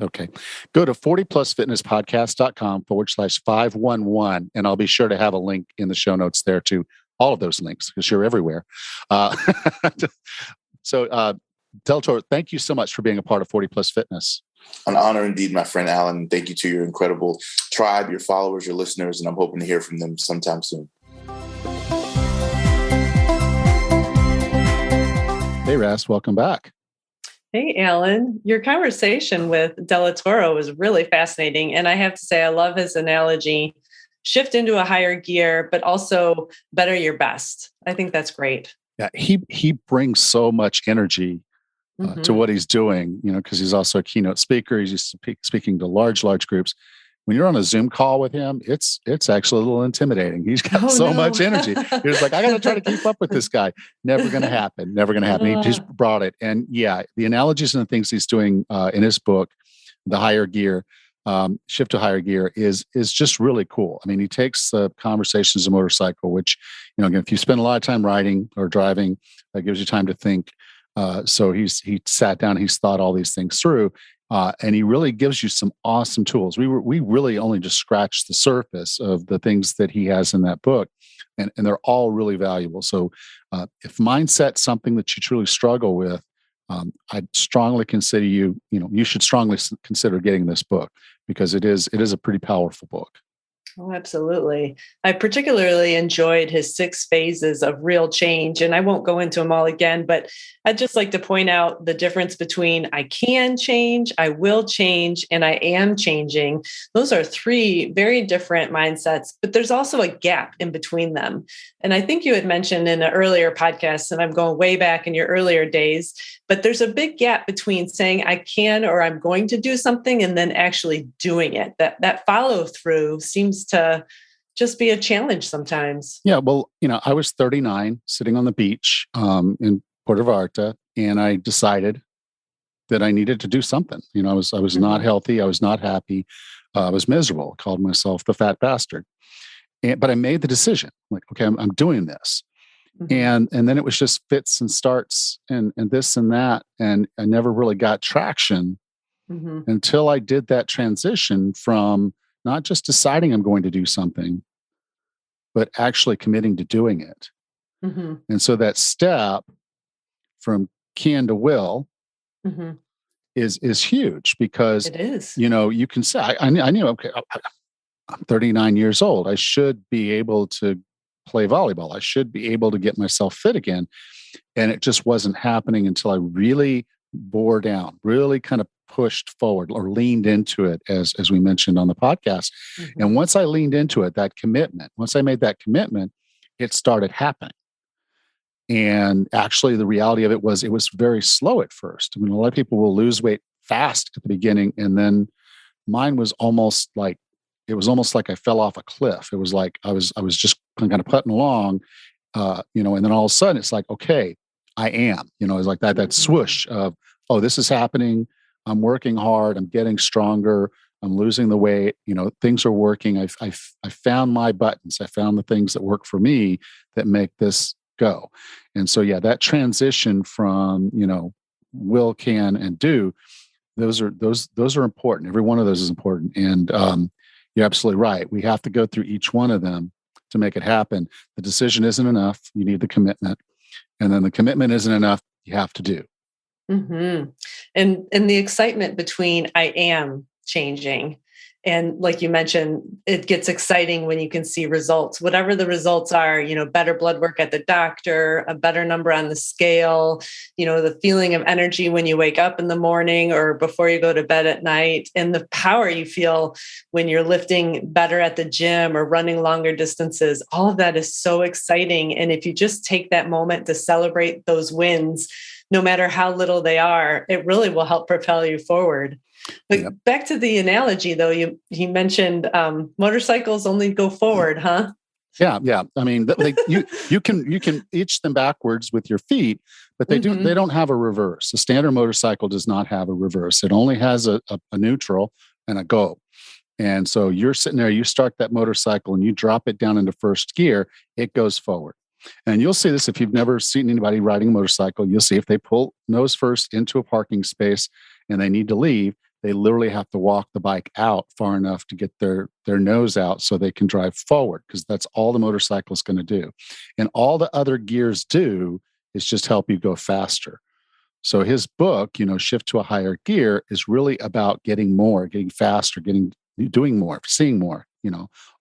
Okay. Go to 40plusfitnesspodcast.com/511, and I'll be sure to have a link in the show notes there to all of those links because you're everywhere. So, Delatorro, thank you so much for being a part of 40 Plus Fitness.
An honor indeed, my friend Alan. Thank you to your incredible tribe, your followers, your listeners, and I'm hoping to hear from them sometime soon.
Hey, Ras, welcome back.
Hey, Alan. Your conversation with Delatorro was really fascinating. And I have to say, I love his analogy, shift into a higher gear, but also better your best. I think that's great.
Yeah, he brings so much energy to what he's doing, because he's also a keynote speaker. He's used to speaking to large groups. When you're on a Zoom call with him, it's actually a little intimidating. He's got so much energy. You're just like, I got to try to keep up with this guy. Never going to happen. Never going to happen. He just brought it. And yeah, the analogies and the things he's doing in his book, The Higher Gear, Shift to Higher Gear, is just really cool. I mean, he takes the conversations of motorcycle, which, again, if you spend a lot of time riding or driving, that gives you time to think. So he sat down, he's thought all these things through. And he really gives you some awesome tools. We really only just scratched the surface of the things that he has in that book, and they're all really valuable. So if mindset's something that you truly struggle with, I'd strongly consider you should strongly consider getting this book because it is a pretty powerful book.
Oh, absolutely. I particularly enjoyed his 6 phases of real change, and I won't go into them all again, but I'd just like to point out the difference between I can change, I will change, and I am changing. Those are 3 very different mindsets, but there's also a gap in between them. And I think you had mentioned in an earlier podcast, and I'm going way back in your earlier days, but there's a big gap between saying I can or I'm going to do something and then actually doing it. That follow through seems to just be a challenge sometimes.
Yeah, well, I was 39 sitting on the beach in Puerto Vallarta, and I decided that I needed to do something. I was not healthy. I was not happy. I was miserable. I called myself the fat bastard. But I made the decision, like, okay, I'm doing this. And then it was just fits and starts and this and that. And I never really got traction until I did that transition from not just deciding I'm going to do something, but actually committing to doing it. And so that step from can to will is huge because
it is.
You can say, I knew, okay, I'm 39 years old. I should be able to play volleyball. I should be able to get myself fit again. And it just wasn't happening until I really bore down, really kind of pushed forward or leaned into it, as we mentioned on the podcast. And once I leaned into it, once I made that commitment, it started happening. And actually, the reality of it was very slow at first. I mean, a lot of people will lose weight fast at the beginning, and then mine was almost like I fell off a cliff. It was like I was just kind of putting along, and then all of a sudden it's like, okay, I am. It's like that swoosh of, oh, this is happening. I'm working hard. I'm getting stronger. I'm losing the weight. Things are working. I found my buttons. I found the things that work for me that make this go. And so, yeah, that transition from, will, can, and do, those are important. Every one of those is important. And you're absolutely right. We have to go through each one of them to make it happen. The decision isn't enough. You need the commitment. And then the commitment isn't enough. You have to do.
And the excitement between I am changing And like you mentioned, it gets exciting when you can see results, whatever the results are, better blood work at the doctor, a better number on the scale, the feeling of energy when you wake up in the morning or before you go to bed at night, and the power you feel when you're lifting better at the gym or running longer distances. All of that is so exciting. And if you just take that moment to celebrate those wins, no matter how little they are, it really will help propel you forward. But back to the analogy, though, he mentioned motorcycles only go forward, huh?
Yeah. I mean, you can itch them backwards with your feet, but they don't have a reverse. A standard motorcycle does not have a reverse. It only has a neutral and a go. And so you're sitting there, you start that motorcycle and you drop it down into first gear, it goes forward. And you'll see this if you've never seen anybody riding a motorcycle. You'll see if they pull nose first into a parking space and they need to leave, they literally have to walk the bike out far enough to get their nose out so they can drive forward, because that's all the motorcycle is going to do. And all the other gears do is just help you go faster. So his book, Shift to a Higher Gear, is really about getting more, getting faster, doing more, seeing more,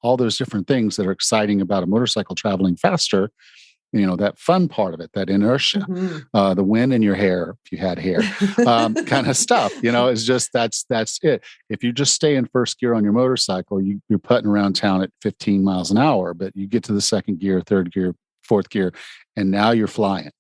all those different things that are exciting about a motorcycle traveling faster. That fun part of it, that inertia, the wind in your hair, if you had hair, kind of stuff, is just, that's it. If you just stay in first gear on your motorcycle, you're putting around town at 15 miles an hour, but you get to the second gear, third gear, fourth gear, and now you're flying.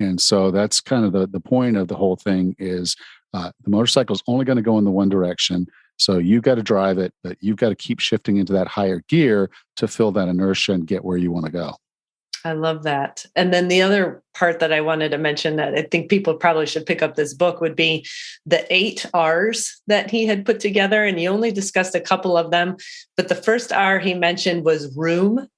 And so that's kind of the point of the whole thing is the motorcycle is only going to go in the one direction. So you've got to drive it, but you've got to keep shifting into that higher gear to fill that inertia and get where you want to go.
I love that. And then the other part that I wanted to mention that I think people probably should pick up this book would be the 8 R's that he had put together. And he only discussed a couple of them. But the first R he mentioned was room,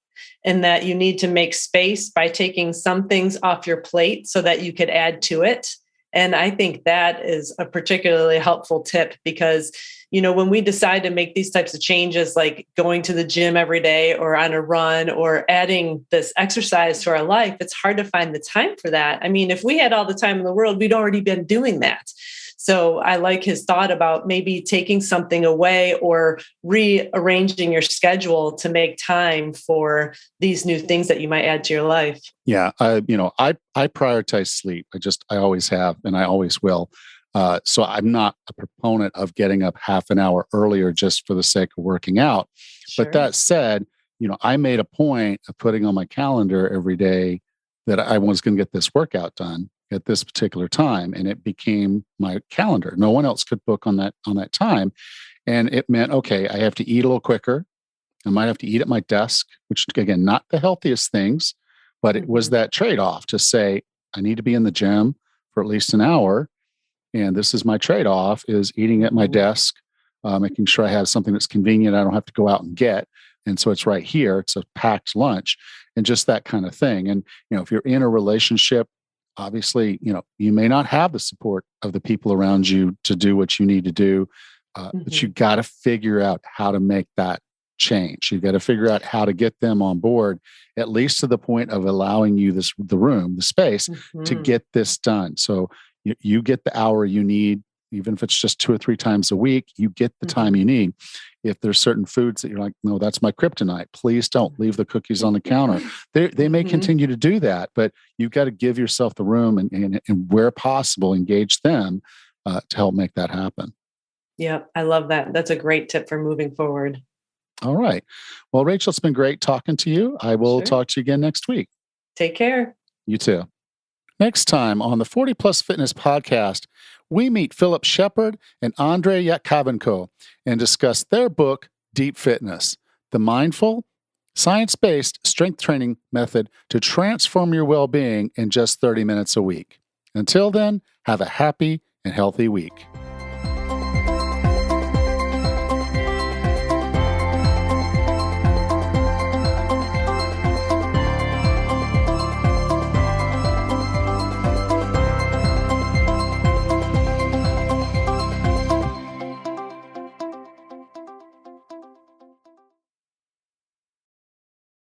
and that you need to make space by taking some things off your plate so that you could add to it. And I think that is a particularly helpful tip because, when we decide to make these types of changes, like going to the gym every day or on a run or adding this exercise to our life, it's hard to find the time for that. I mean, if we had all the time in the world, we'd already been doing that. So I like his thought about maybe taking something away or rearranging your schedule to make time for these new things that you might add to your life.
Yeah. I prioritize sleep. I always have, and I always will. So I'm not a proponent of getting up half an hour earlier just for the sake of working out.
Sure.
But that said, I made a point of putting on my calendar every day that I was going to get this workout done at this particular time. And it became my calendar. No one else could book on that time. And it meant, okay, I have to eat a little quicker. I might have to eat at my desk, which again, not the healthiest things, but it was that trade-off to say, I need to be in the gym for at least an hour. And this is my trade-off, is eating at my desk, making sure I have something that's convenient. I don't have to go out and get. And so it's right here. It's a packed lunch and just that kind of thing. And, if you're in a relationship, obviously, you may not have the support of the people around you to do what you need to do, but you got to figure out how to make that change. You've got to figure out how to get them on board, at least to the point of allowing you the room, the space to get this done. So you get the hour you need, even if it's just 2 or 3 times a week, you get the time you need. If there's certain foods that you're like, no, that's my kryptonite, please don't leave the cookies on the counter. They may continue to do that, but you've got to give yourself the room and where possible, engage them to help make that happen.
Yeah, I love that. That's a great tip for moving forward.
All right. Well, Rachel, it's been great talking to you. I will talk to you again next week.
Take care.
You too. Next time on the 40 Plus Fitness Podcast, we meet Philip Shepard and Andrei Yatkovenko and discuss their book, Deep Fitness, the mindful, science-based strength training method to transform your well-being in just 30 minutes a week. Until then, have a happy and healthy week.